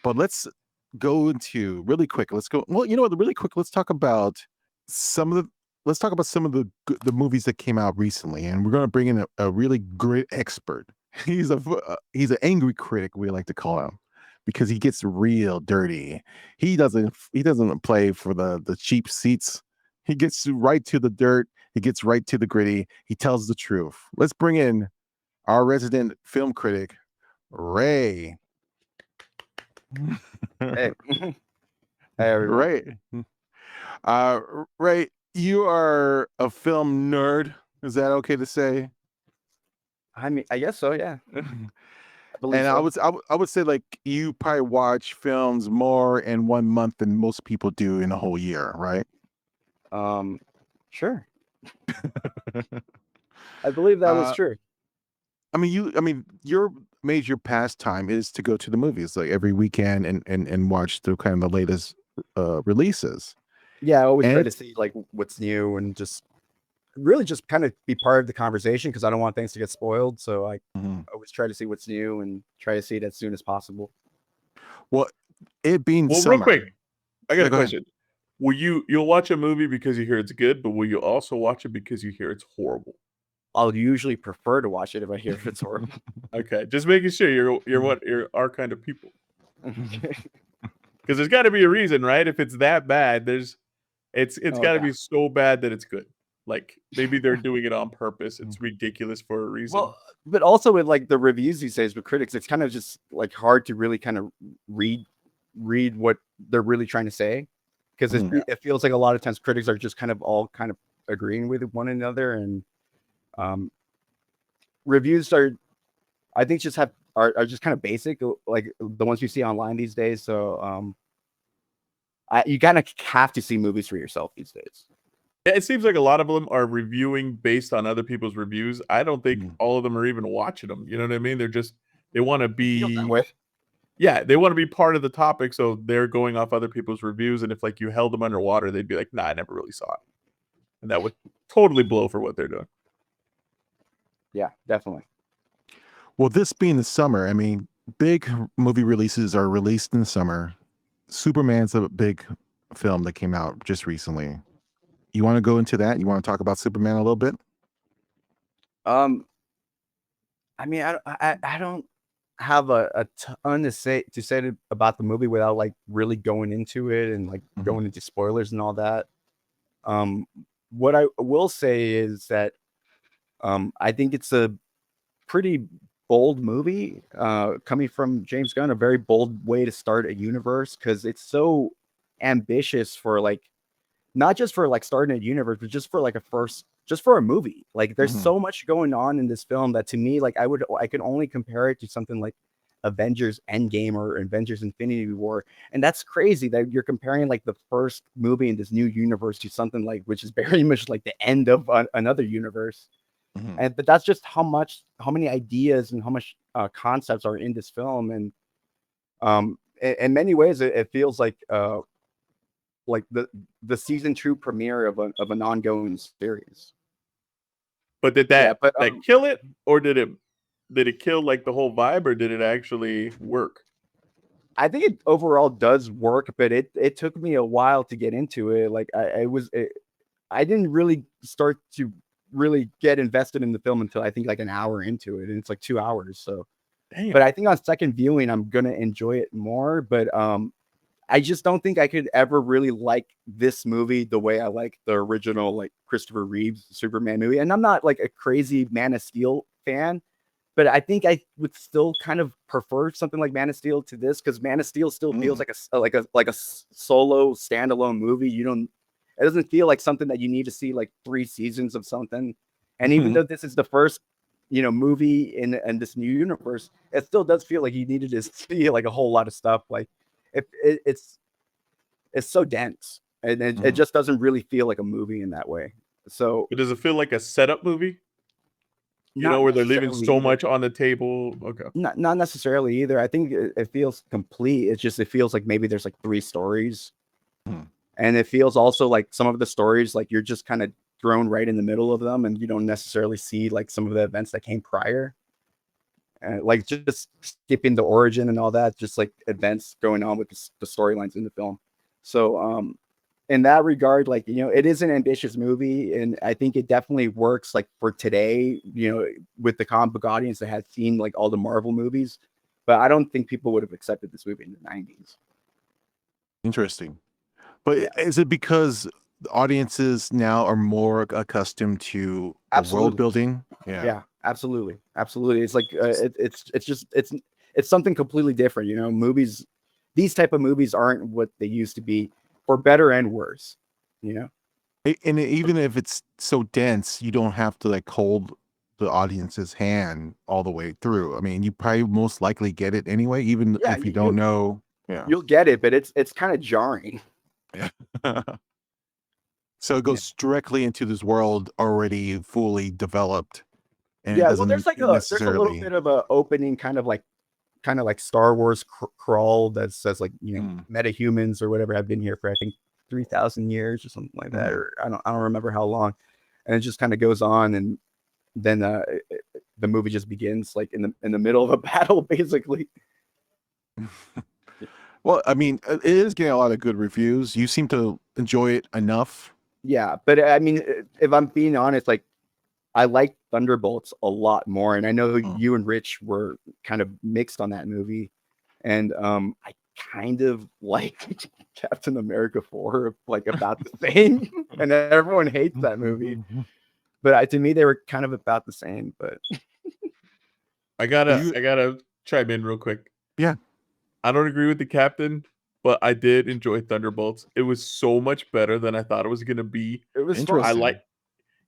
But let's go into really quick. Let's go. Well, you know what? Really quick. Some of the. Let's talk about some of the movies that came out recently, and we're going to bring in a really great expert. He's an angry critic, we like to call him, because he gets real dirty. He doesn't play for the cheap seats. He gets right to the dirt. He gets right to the gritty. He tells the truth. Let's bring in our resident film critic, Ray. Hey, hey everyone. Ray. Uh, Ray, you are a film nerd. Is that okay to say? I mean, I guess so. Yeah, I believe And so. I would say like you probably watch films more in 1 month than most people do in a whole year, right? Um, sure. I believe that is uh, true. I mean, your major pastime is to go to the movies like every weekend and watch the kind of the latest releases. Yeah, I always And try to it's see like what's new and just really just kind of be part of the conversation because I don't want things to get spoiled. So I Mhm. always try to see what's new and try to see it as soon as possible. Well, it being Well, real summer. quick, I got Yeah, a go ahead. question. You'll watch a movie because you hear it's good, but will you also watch it because you hear it's horrible? I'll usually prefer to watch it if I hear it's horrible. Okay, just making sure you're our kind of people. Because there's got to be a reason, right? If it's that bad, it's Oh got to yeah. be so bad that it's good. Like maybe they're doing it on purpose. It's ridiculous for a reason. Well, but also with like the reviews these days with critics, it's kind of just like hard to really kind of read what they're really trying to say because Mhm. it feels like a lot of times critics are just kind of all kind of agreeing with one another and um, reviews are I think just are just kind of basic like the ones you see online these days. So you kind of have to see movies for yourself these days. Yeah, it seems like a lot of them are reviewing based on other people's reviews. I don't think Mhm. all of them are even watching them. You know what I mean? They want to It feels that be, way. yeah, they want to be part of the topic, so they're going off other people's reviews. And if like you held them underwater, they'd be like, "Nah, I never really saw it," and that would totally blow for what they're doing. Yeah, definitely. Well, this being the summer, I mean, big movie releases are released in the summer. Superman's a big film that came out just recently. You want to go into that? You want to talk about Superman a little bit? Um, I mean, I don't have a ton to say about the movie without like really going into it and like Mhm. going into spoilers and all that. Um, what I will say is that I think it's a pretty bold movie coming from James Gunn, a very bold way to start a universe because it's so ambitious for like not just for like starting a universe, but just for like just for a movie. Like there's Mhm. so much going on in this film that to me, like I could only compare it to something like Avengers Endgame or Avengers Infinity War. And that's crazy that you're comparing like the first movie in this new universe to something like which is very much like the end of another universe. Mhm. And but that's just how many ideas and how much concepts are in this film. And in many ways it feels like the season 2 premiere of an ongoing series. But did Yeah, but that kill it, or did it kill like the whole vibe, or did it actually work? I think it overall does work, but it took me a while to get into it. Like I didn't really start to really get invested in the film until I think like an hour into it, and it's like 2 hours. So, Damn. but I think on second viewing, I'm gonna enjoy it more. But I just don't think I could ever really like this movie the way I like the original, like Christopher Reeves Superman movie. And I'm not like a crazy Man of Steel fan, but I think I would still kind of prefer something like Man of Steel to this because Man of Steel still feels Mhm. like a solo standalone movie. It doesn't feel like something that you need to see like 3 seasons of something. And even Mhm. though this is the first movie in this new universe, it still does feel like you needed to see like a whole lot of stuff. Like it's so dense, and it Mhm. just doesn't really feel like a movie in that way. So But does it feel like a setup movie? You know, not where they're leaving necessarily so either. much on the table. Okay. Not necessarily either. I think it feels complete. It's just it feels like maybe there's like 3 stories, Mhm. and it feels also like some of the stories like you're just kind of thrown right in the middle of them, and you don't necessarily see like some of the events that came prior. like just skipping the origin and all that, just like events going on with the storylines in the film. So in that regard, like, you know, it is an ambitious movie, and I think it definitely works like for today, you know, with the comic book audience that has seen like all the Marvel movies. But I don't think people would have accepted this movie in the 90s. Interesting. But Yeah. is it because the audiences now are more accustomed to the world Absolutely. building? Yeah, absolutely, absolutely. It's like it's something completely different. You know, movies, these type of movies aren't what they used to be, for better and worse. You know, And even if it's so dense, you don't have to like hold the audience's hand all the way through. I mean, you probably most likely get it anyway, even yeah, if you don't know. Yeah. you'll get it, but it's kind of jarring. Yeah. So it Yeah. goes directly into this world already fully developed, and it Yeah, well, doesn't there's a little necessarily. bit of a opening, kind of like Star Wars crawl that says like, you know, metahumans or whatever have been here for I think 3,000 years or something like that, or I don't remember how long, and it just kind of goes on, and then the movie just begins like in the middle of a battle, basically. Well, I mean, it is getting a lot of good reviews. You seem to enjoy it enough. Yeah, but I mean, if I'm being honest, like I like Thunderbolts a lot more, and I know you and Rich were kind of mixed on that movie, and I kind of like Captain America 4, like about the same, and everyone hates that movie, but to me they were kind of about the same. But I gotta chime in real quick. Yeah. I don't agree with the captain, but I did enjoy Thunderbolts. It was so much better than I thought it was gonna be. it was Interesting. I fun. like,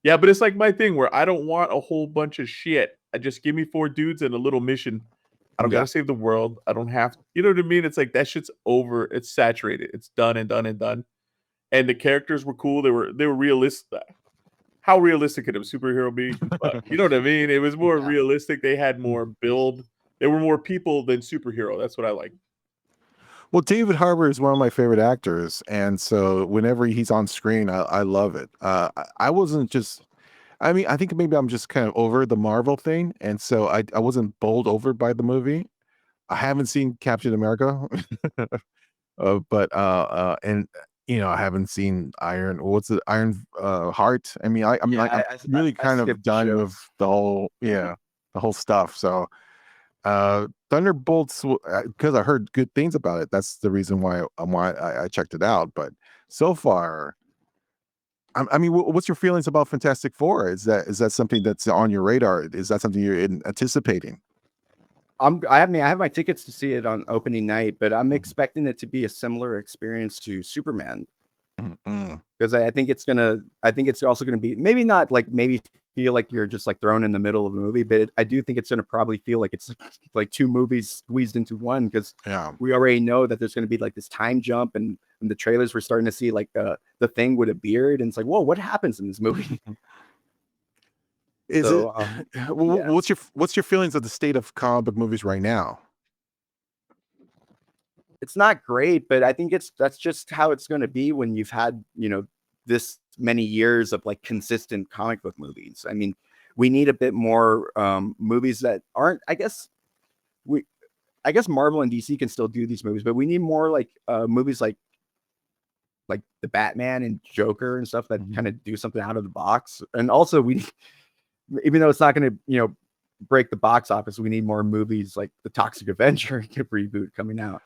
yeah, but it's like my thing where I don't want a whole bunch of shit. I just give me 4 dudes and a little mission. I don't Yeah. gotta save the world. I don't have, you know what I mean? It's like that shit's over. It's saturated. It's done and done and done. And the characters were cool. They were realistic. How realistic could a superhero be? But you know what I mean? It was more Yeah. realistic. They had more build. They were more people than superhero. That's what I like. Well, David Harbour is one of my favorite actors, and so whenever he's on screen, I love it. I wasn't just. I mean, I think maybe I'm just kind of over the Marvel thing, and so I wasn't bowled over by the movie. I haven't seen Captain America, but and you know, I haven't seen Iron. What's it? Iron Heart. I mean, I'm Yeah, like, I'm really I kind of skipped the done show. with the whole, the whole stuff. So, Thunderbolts, because I heard good things about it. That's the reason why I checked it out. But so far, I mean, what's your feelings about Fantastic Four? Is that something that's on your radar? Is that something you're anticipating? I have my tickets to see it on opening night, but I'm expecting it to be a similar experience to Superman, Mm. because I think it's also gonna be maybe not like maybe feel like you're just like thrown in the middle of a movie, but I do think it's gonna probably feel like it's like 2 movies squeezed into one, because Yeah. we already know that there's gonna be like this time jump, and in the trailers we're starting to see like the Thing with a beard, and it's like, whoa, what happens in this movie? Is it? So yeah. What's your feelings of the state of comic book movies right now? It's not great, but I think that's just how it's going to be when you've had, you know, this many years of like consistent comic book movies. I mean, we need a bit more movies that aren't, we I guess Marvel and DC can still do these movies, but we need more like movies like the Batman and Joker and stuff that kind of do something out of the box. And also we even though it's not going to, you know, break the box office, we need more movies like the Toxic Avenger reboot coming out.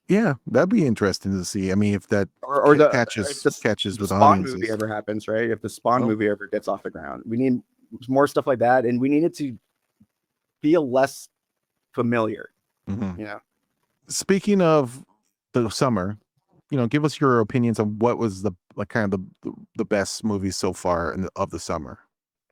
Yeah, that'd be interesting to see. I mean, if that Or if catches the with Spawn movie audiences. ever happens, right? If the Spawn Oh, movie ever gets off the ground, we need more stuff like that, and we need it to feel less familiar. mhm. You know, Speaking of the summer, give us your opinions on what was the like kind of the best movie so far of the summer.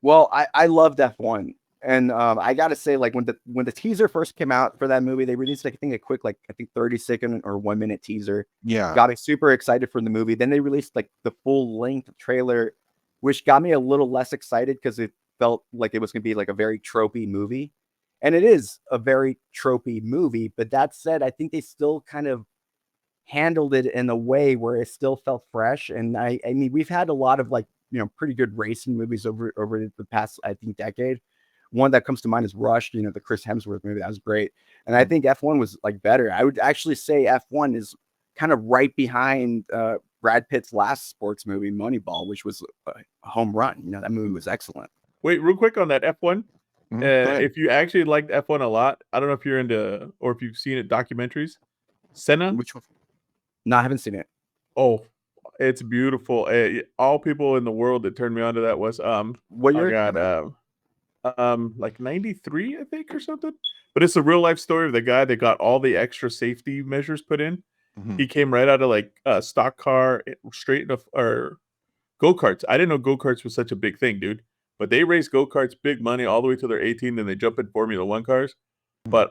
well, I loved F1, and I gotta say, like when the teaser first came out for that movie, they released like I think a quick like I think 30-second or 1 minute teaser. Yeah, Got me super excited for the movie. Then they released like the full length trailer, which got me a little less excited because it felt like it was gonna be like a very tropey movie. And it is a very tropey movie, but that said, I think they still kind of handled it in a way where it still felt fresh. And I mean, we've had a lot of like, you know, pretty good racing movies over the past, I think, decade. one that comes to mind is Rush, the Chris Hemsworth movie. That was great. And I think F1 was like better. I would actually say F1 is kind of right behind Brad Pitt's last sports movie, Moneyball, which was a home run. That movie was excellent. Wait, real quick on that F1. Go ahead. If you actually liked F1 a lot, I don't know if you're into or if you've seen it documentaries. Senna. Which one? No, I haven't seen it. Oh, it's beautiful. All people in the world that turned me on to that was What oh year? God, like 93, I think, or something. But it's a real life story of the guy that got all the extra safety measures put in. Mhm. He came right out of like a stock car, straight into or go-karts. I didn't know go-karts was such a big thing, dude. But they race go-karts, big money, all the way till they're 18, then they jump in Formula One cars. But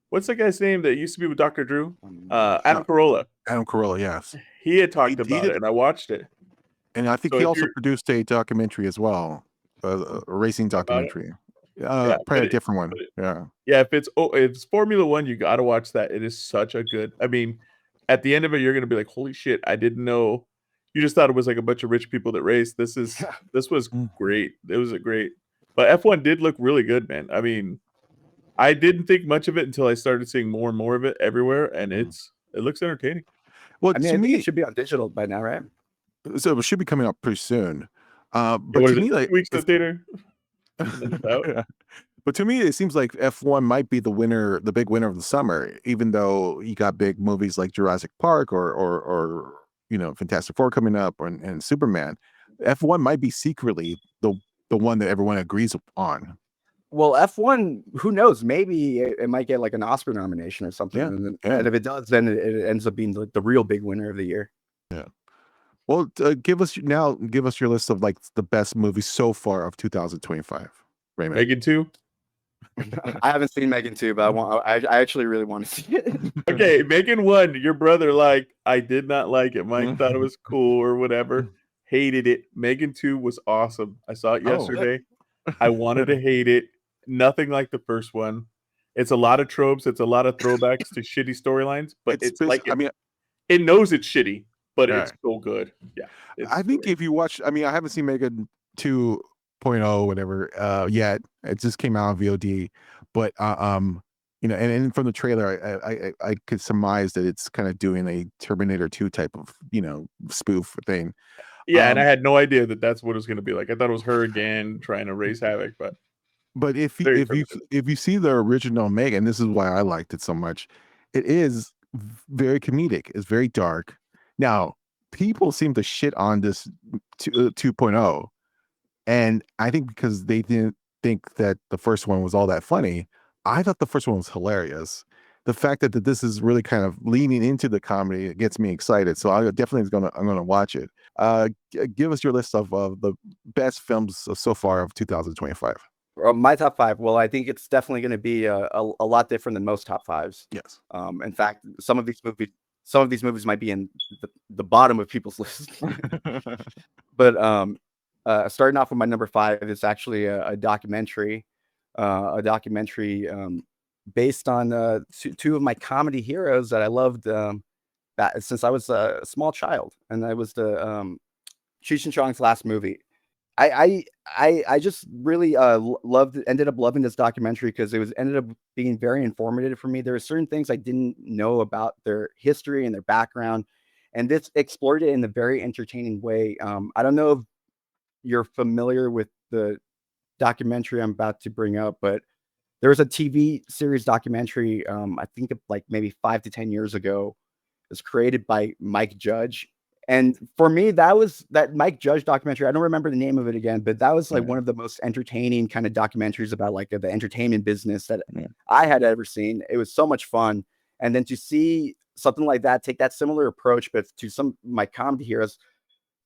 what's the guy's name that used to be with Dr. Drew? Adam Carolla. Adam Carolla, yes. He had talked He about did- it, and I watched it. And I think So he if also you're- produced a documentary as well, a racing About it? documentary. Yeah, Probably but a different one. but it- Yeah. Yeah, if it's Formula One, you got to watch that. It is such a good. I mean, at the end of it, you're gonna be like, "Holy shit! I didn't know." You just thought it was like a bunch of rich people that raced. This was great. It was a great. But F1 did look really good, man. I mean, I didn't think much of it until I started seeing more and more of it everywhere, and it looks entertaining. Well, I mean, to I think me, it should be on digital by now, right? so it should be coming out pretty soon. But What to is me, it? like, 2 weeks in the theater. yeah. But to me, it seems like F1 might be the winner, the big winner of the summer, even though you got big movies like Jurassic Park or Fantastic Four coming up and Superman. F1 might be secretly the one that everyone agrees on. Well, F1, who knows? Maybe it might get like an Oscar nomination or something. Yeah, And, yeah. and if it does, then it ends up being the real big winner of the year. Yeah. Well, give us your list of like the best movies so far of 2025. Raymond. Megan 2. I haven't seen Megan 2, but I actually really want to see it. Okay, Megan 1. Your brother I did not like it. Mike thought it was cool or whatever. Hated it. Megan 2 was awesome. I saw it Oh. yesterday. I wanted to hate it. Nothing like the first one. It's a lot of tropes. It's a lot of throwbacks to shitty storylines, but it's like I mean, it knows it's shitty, but Right. it's so good. Yeah. I think if you watch, I mean, I haven't seen Megan 2.0 whatever yet. It just came out on VOD, but and from the trailer, I could surmise that it's kind of doing a Terminator 2 type of spoof thing. Yeah, and I had no idea that that's what it was going to be like. I thought it was her again trying to raise havoc, but if very you see the original Megan, this is why I liked it so much. It is very comedic. It's very dark. Now, people seem to shit on this 2.0, and I think because they didn't think that the first one was all that funny. I thought the first one was hilarious. The fact that this is really kind of leaning into the comedy, it gets me excited. So I'm gonna watch it. Give us your list of the best films so far of 2025. My top 5. Well, I think it's definitely going to be a lot different than most top 5s. Yes. In fact, some of these movies might be in the bottom of people's lists. But starting off with my number 5 is actually a documentary. Based on two of my comedy heroes that I loved since I was a small child, and that was the Cheech and Chong's last movie. I just really ended up loving this documentary because it ended up being very informative for me. There were certain things I didn't know about their history and their background, and this explored it in a very entertaining way. I don't know if you're familiar with the documentary I'm about to bring up, but there was a TV series documentary, I think like maybe 5 to 10 years ago. It was created by Mike Judge. And for me, that Mike Judge documentary. I don't remember the name of it again, but that was like one of the most entertaining kind of documentaries about like the entertainment business that I had ever seen. It was so much fun. And then to see something like that, take that similar approach, but to some of my comedy heroes,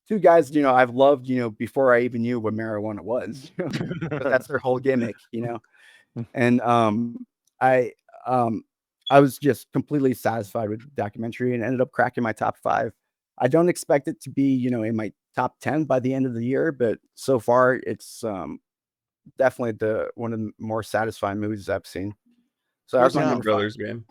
two guys, I've loved, before I even knew what marijuana was. But that's their whole gimmick, And I was just completely satisfied with the documentary and ended up cracking my top 5. I don't expect it to be, in my top 10 by the end of the year, but so far it's definitely one of the more satisfying movies I've seen. So that's my Your number 5. brothers, man.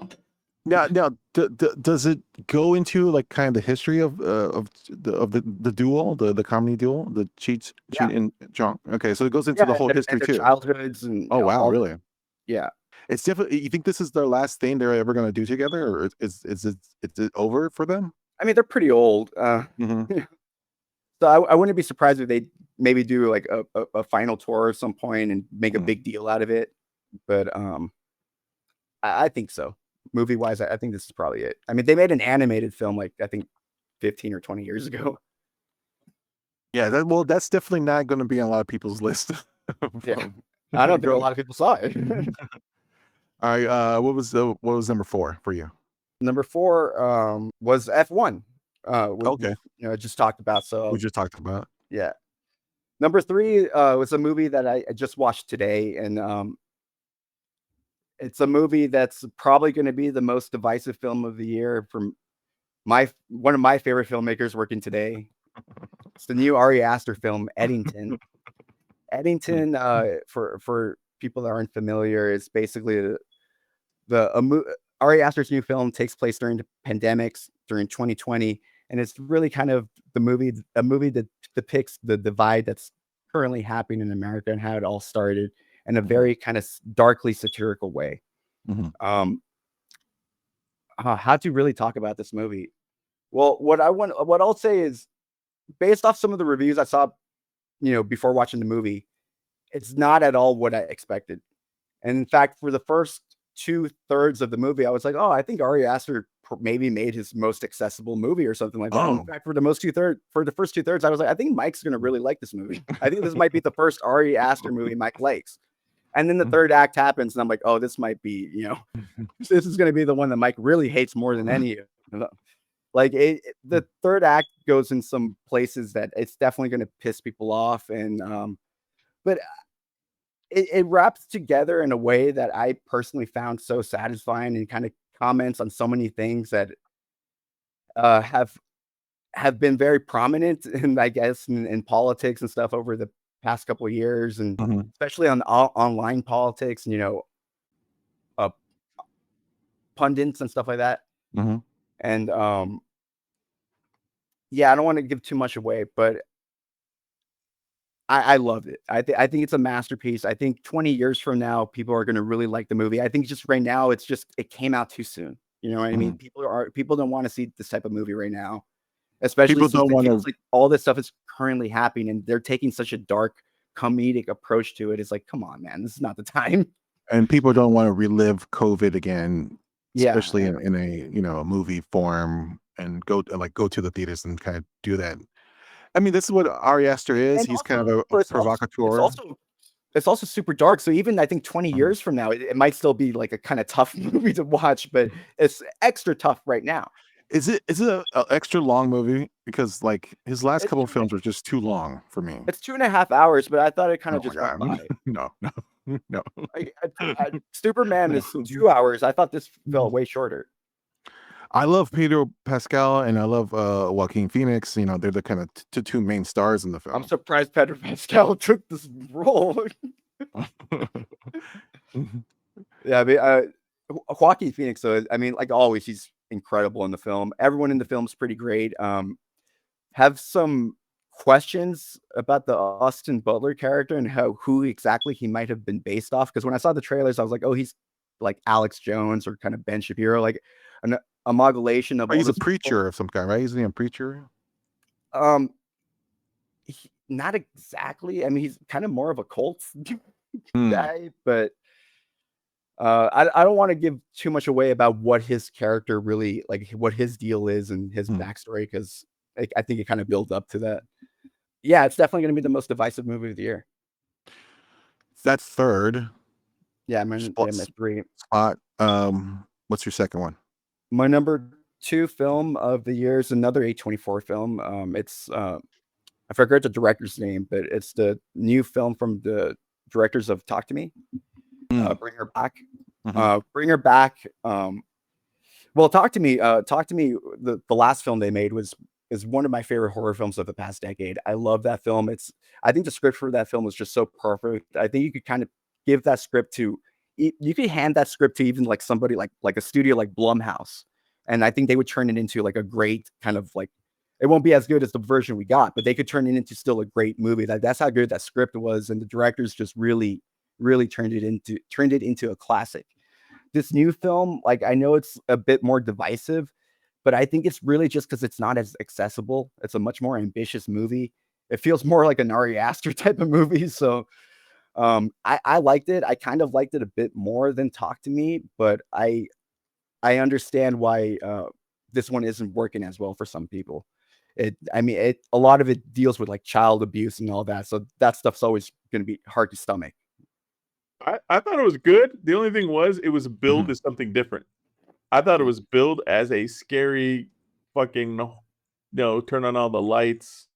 Does it go into like kind of the history of the duel, the comedy duel, the cheat Yeah, and John? Okay, so it goes into yeah, the whole and history their too. childhoods and Oh wow, all that. really? Yeah. It's definitely. You think this is their last thing they're ever going to do together, or is it over for them? I mean, they're pretty old. Hmm. So I wouldn't be surprised if they maybe do like a final tour at some point and make a Hmm. big deal out of it. But I think so. Movie wise, I think this is probably it. I mean, they made an animated film like I think 15 or 20 years ago. Yeah, that's definitely not going to be on a lot of people's list. Yeah. From I don't think a go. lot of people saw it. All right, what was number 4 for you? Number 4 was F1. We Okay, just talked about. we So just talked about. yeah. Number 3 was a movie that I just watched today, and it's a movie that's probably going to be the most divisive film of the year from one of my favorite filmmakers working today. It's the new Ari Aster film, Eddington. Mm. Eddington, for people that aren't familiar, is basically the Ari Aster's new film takes place during the pandemics during 2020, and it's really kind of a movie that depicts the divide that's currently happening in America and how it all started in a Mhm, very kind of darkly satirical way. mhm, Um, how to really talk about this movie? Well, what I'll say is, based off some of the reviews I saw, before watching the movie, it's not at all what I expected. And in fact, for the first 2/3 of the movie, I was like, "Oh, I think Ari Aster maybe made his most accessible movie or something like that." And in oh, fact, for the first 2/3, I was like, "I think Mike's gonna really like this movie. I think this might be the first Ari Aster movie Mike likes." And then the mm, third act happens, and I'm like, "Oh, this might be, this is gonna be the one that Mike really hates more than any of them." Like, the third act goes in some places that it's definitely gonna piss people off, and, but it wraps together in a way that I personally found so satisfying and kinda comments on so many things that, uh, have have been very prominent in, I guess, in politics and stuff over the past couple of years, and mhm, especially on online politics, and, uh, pundits and stuff like that. mhm. And, yeah, I don't wanna give too much away, but I loved it. I think it's a masterpiece. I think 20 years from now, people are gonna really like the movie. I think just right now, it came out too soon. You know what I mean? Mhm. People don't wanna see this type of movie right now, especially People since don't it want feels to, like all this stuff is currently happening, and they're taking such a dark comedic approach to it. It's like, "Come on, man, this is not the time." and people don't want to relive COVID again, Yeah, especially in a a movie form, and go to the theaters and kind of do that. I mean, this is what Ari Aster is. and He's also, kind of a it's also it's provocateur. also it's also super dark, so even I think 20 Mhm. years from now, it might still be, like, a kinda tough movie to watch, but it's extra tough right now. Is it a extra long movie? Because like his last It's couple of 2 and a films are just too long for me. it's 2.5 hours, but I thought it kinda Oh my just went god, by. no, no, no. Like, Superman No. is 2 hours, I thought this felt way shorter. I love Pedro Pascal and I love Joaquin Phoenix. They're the kind of two main stars in the I'm film. surprised Pedro Pascal took this role. Yeah, I mean, Joaquin Phoenix, though, I mean, like always, he's incredible in the film. Everyone in the film is pretty great. Have some questions about the Austin Butler character and who exactly he might have been based off. Because when I saw the trailers, I was like, "Oh, he's like Alex Jones or kind of Ben Shapiro, like an amalgamation of Oh, all he's a this people." preacher of some kind, right? Isn't he a preacher? Um, not exactly. I mean, he's kind of more of a cult Hmm. guy, but I don't want to give too much away about what his character really like, what his deal is and his Hmm. backstory, because I think it kind of builds up to that. Yeah, it's definitely going to be the most divisive movie of the year. That's third Yeah, spot. my three. Spot. What's your second one? My number two film of the year is another A24 film. It's I forget the director's name, but it's the new film from the directors of Talk to Me, Mm, Bring Her Back. mhm, Bring Her Back. Well, Talk to Me. Talk to Me. The last film they made is one of my favorite horror films of the past decade. I love that film. I think the script for that film was just so perfect. I think you could kind of give that script to you could hand that script to even like somebody like a studio like Blumhouse, and I think they would turn it into like a great kind of like, it won't be as good as the version we got, but they could turn it into still a great movie. That's how good that script was, and the directors just really turned it into a classic. This new film, like, I know it's a bit more divisive, but I think it's really just because it's not as accessible. It's a much more ambitious movie. It feels more like an Ari Aster type of movie. So I liked it. I kind of liked it a bit more than Talk to Me, but I understand why this one isn't working as well for some people. A lot of it deals with like child abuse and all that. So that stuff's always going to be hard to stomach. I thought it was good. The only thing was it was billed Mhm. as something different. I thought it was billed as a scary fucking turn on all the lights,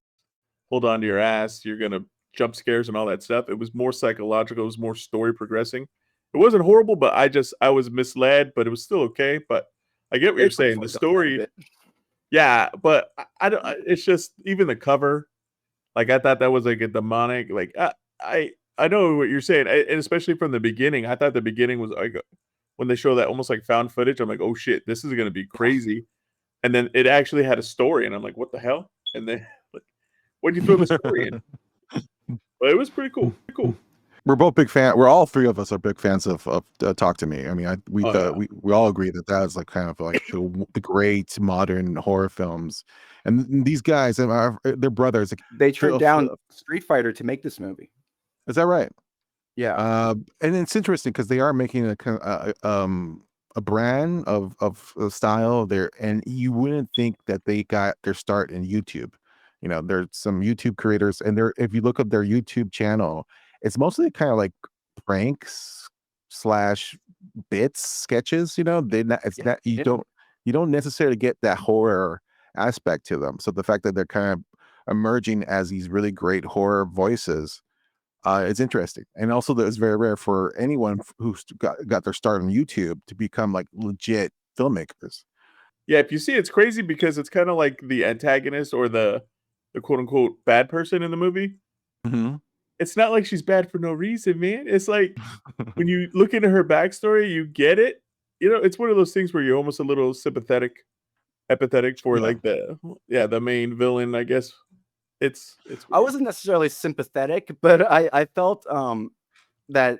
hold on to your ass, you're gonna jump scares and all that stuff. It was more psychological, it was more story progressing. It wasn't horrible, but I was misled, but it was still okay. But I get what you're It saying. The fucked up quite a story, bit. yeah, but I don't. It's just even the cover. Like I thought that was like a demonic. Like I know what you're saying, and especially from the beginning. I thought the beginning was like when they show that almost like found footage. I'm like, oh shit, this is gonna be crazy. And then it actually had a story, and I'm like, what the hell? And then like, what'd you throw the story in? But it was pretty cool. Pretty cool. We're both big fan. We're all three of us are big fans of Talk to Me. I mean, Oh yeah. we all agree that that is like kind of like the great modern horror films. And these guys, they're brothers. Like, They turned Phil- down Street Fighter to make this movie. is that right? Yeah. And it's interesting because they are making a brand of a style there, and you wouldn't think that they got their start in YouTube. You know, there's some YouTube creators, and they're if you look up their YouTube channel, it's mostly kind of like pranks slash bits, sketches. You know, they not it's Yeah. not you don't necessarily get that horror aspect to them. So the fact that they're kind of emerging as these really great horror voices, it's interesting, and also that it's very rare for anyone who's got their start on YouTube to become like legit filmmakers. Yeah, if you see it's crazy because it's kind of like the antagonist or the quote unquote bad person in the movie. Mhm. It's not like she's bad for no reason, man. It's like when you look into her backstory, you get it. You know, it's one of those things where you're almost a little empathetic for Yeah. like the main villain, I guess. It's I weird. wasn't necessarily sympathetic, but I felt that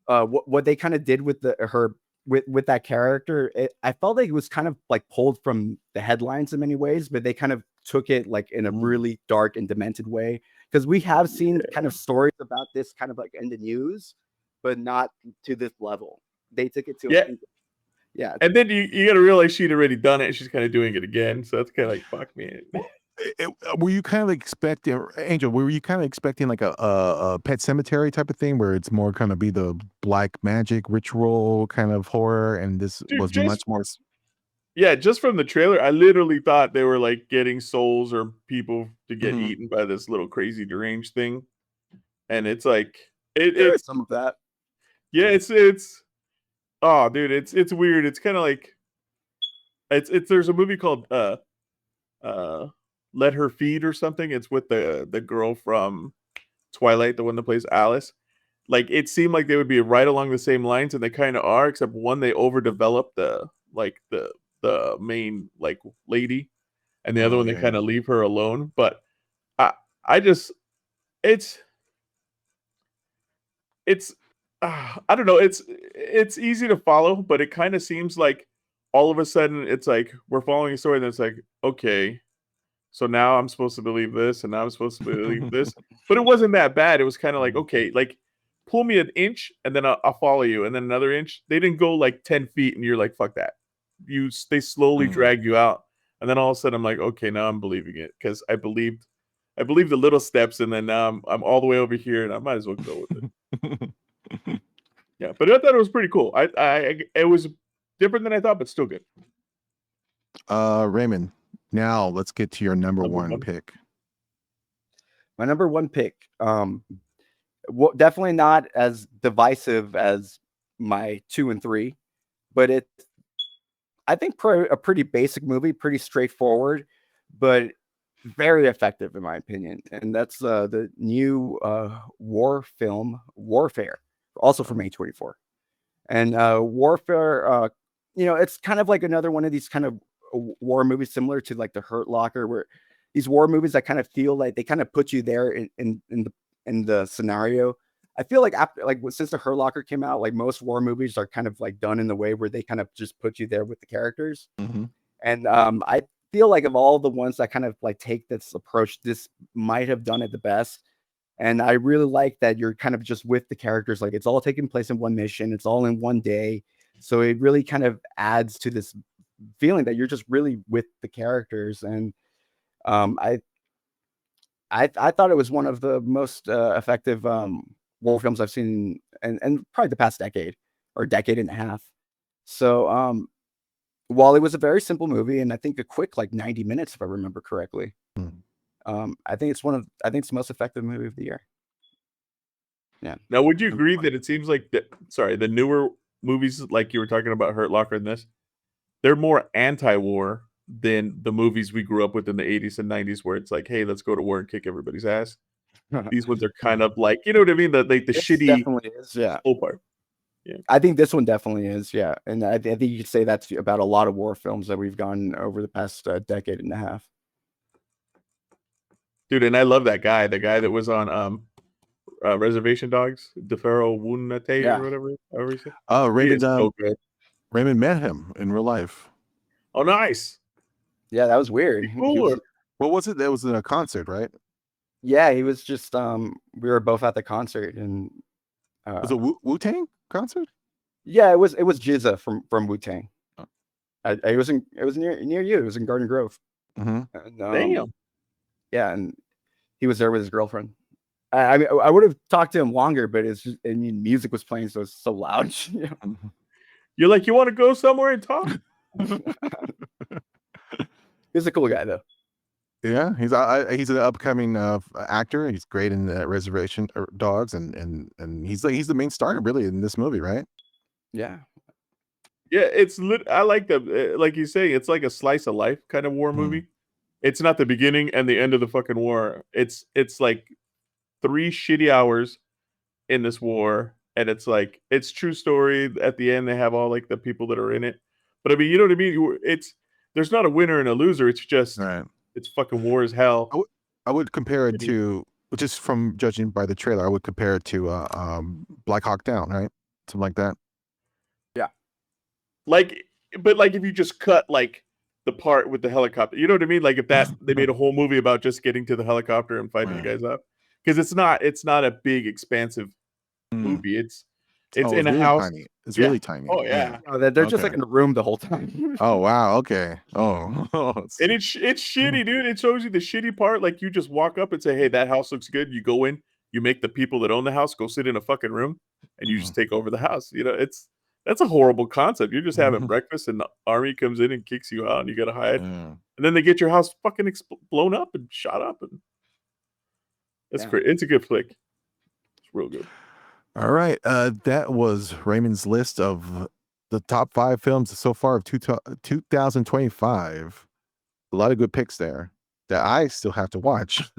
what they kind of did with her with that character, I felt like it was kind of like pulled from the headlines in many ways, but they kind of took it like in a Mm. really dark and demented way, because we have seen kind of stories about this kind of like in the news, but not to this level. They took it to Yeah. yeah. And then you gotta realize she'd already done it and she's kind of doing it again. So that's kind of like fuck me. Were you kind of expecting, Angel? Were you kind of expecting like a Pet Cemetery type of thing, where it's more kind of be the black magic ritual kind of horror, and this Dude, was much more? yeah, just from the trailer, I literally thought they were like getting souls or people to get Mhm. eaten by this little crazy deranged thing. And it's like There is it's some of that. yeah, it's oh dude, it's weird. It's kind of like it's there's a movie called uh Let Her Feed or something. It's with the girl from Twilight, the one that plays Alice. Like it seemed like they would be right along the same lines, and they kind of are, except one they overdevelop the main like lady, and the other Oh one they yeah, yeah. kind of leave her alone. But I I just it's it's I don't know. It's easy to follow, but it kind of seems like all of a sudden it's like we're following a story, and it's like okay, so now I'm supposed to believe this, and now I'm supposed to believe this. But it wasn't that bad. It was kind of like okay, like pull me an inch, and then I'll follow you, and then another inch. They didn't go like 10 feet, and you're like fuck that. They slowly Mm. drag you out, and then all of a sudden I'm like okay, now I'm believing it because I believed the little steps, and then now I'm all the way over here, and I might as well go with it. Yeah, but I thought it was pretty cool. It was different than I thought, but still good. Raymond, now let's get to your number Number one one. pick. My number one pick. Definitely not as divisive as my 2 and 3, but it's, I think, a pretty basic movie, pretty straightforward, but very effective in my opinion. And that's the new war film Warfare also from A24. And Warfare, it's kind of like another one of these kind of war movies similar to like The Hurt Locker, where these war movies that kind of feel like they kind of put you there in the scenario. I feel like since The Hurt Locker came out, like most war movies are kind of like done in the way where they kind of just put you there with the characters. Mm-hmm. And I feel like of all the ones that kind of like take this approach, this might have done it the best. And I really like that you're kind of just with the characters. Like it's all taking place in one mission. It's all in one day. So it really kind of adds to this feeling that you're just really with the characters. And I thought it was one of the most effective war films I've seen and probably the past decade or decade and a half. So while it was a very simple movie and I think a quick like 90 minutes, if I remember correctly, I think it's the most effective movie of the year. Yeah. Now, would you agree that it seems like the newer movies, like you were talking about Hurt Locker and this, they're more anti-war than the movies we grew up with in the 80s and 90s, where it's like, hey, let's go to war and kick everybody's ass. These ones are kind of like, you know what I mean? The shitty definitely is, yeah. whole part. Yeah. I think this one definitely is, yeah. And I think you could say that's about a lot of war films that we've gone over the past decade and a half. Dude, and I love that guy, the guy that was on Reservation Dogs, DeFaro Wunate or whatever. Oh, Raymond, so good. Raymond met him in real life. Oh, nice. Yeah, that was weird. Cool. What was it? That was in a concert, right? Yeah, he was just we were both at the concert and was it Wu-Tang concert? Yeah, it was Jizza from Wu-Tang. It was near you. It was in Garden Grove. Mm-hmm. And, damn. Yeah, and he was there with his girlfriend. I mean, I would have talked to him longer, but it's just, I mean, music was playing, so it's so loud. You're like, you want to go somewhere and talk? He's a cool guy, though. Yeah, he's an upcoming actor. He's great in Reservation Dogs, and he's the main star really in this movie, right? Yeah. Yeah, I like the like you say, it's like a slice of life kind of war movie. It's not the beginning and the end of the fucking war. It's like 3 shitty hours in this war, and it's like it's true story. At the end, they have all like the people that are in it. But I mean, you know what I mean? There's not a winner and a loser. It's just it's fucking war as hell. I would compare it to, just from judging by the trailer, I would compare it to Black Hawk Down, right? Something like that. Yeah. But if you just cut like the part with the helicopter, you know what I mean? Like if they made a whole movie about just getting to the helicopter and fighting the guys up, because it's not a big expansive movie. It's in really a house. Tiny. It's really tiny. Oh yeah. Oh, they're just like in a room the whole time. Oh wow. Okay. Oh. And it's shitty, dude. It shows you the shitty part. Like you just walk up and say, "Hey, that house looks good." You go in. You make the people that own the house go sit in a fucking room, and you just take over the house. You know, that's a horrible concept. You're just having breakfast, and the army comes in and kicks you out, and you gotta hide. And then they get your house fucking blown up and shot up, and it's great. It's a good flick. It's real good. All right, that was Raymond's list of the top 5 films so far of 2025. A lot of good picks there that I still have to watch.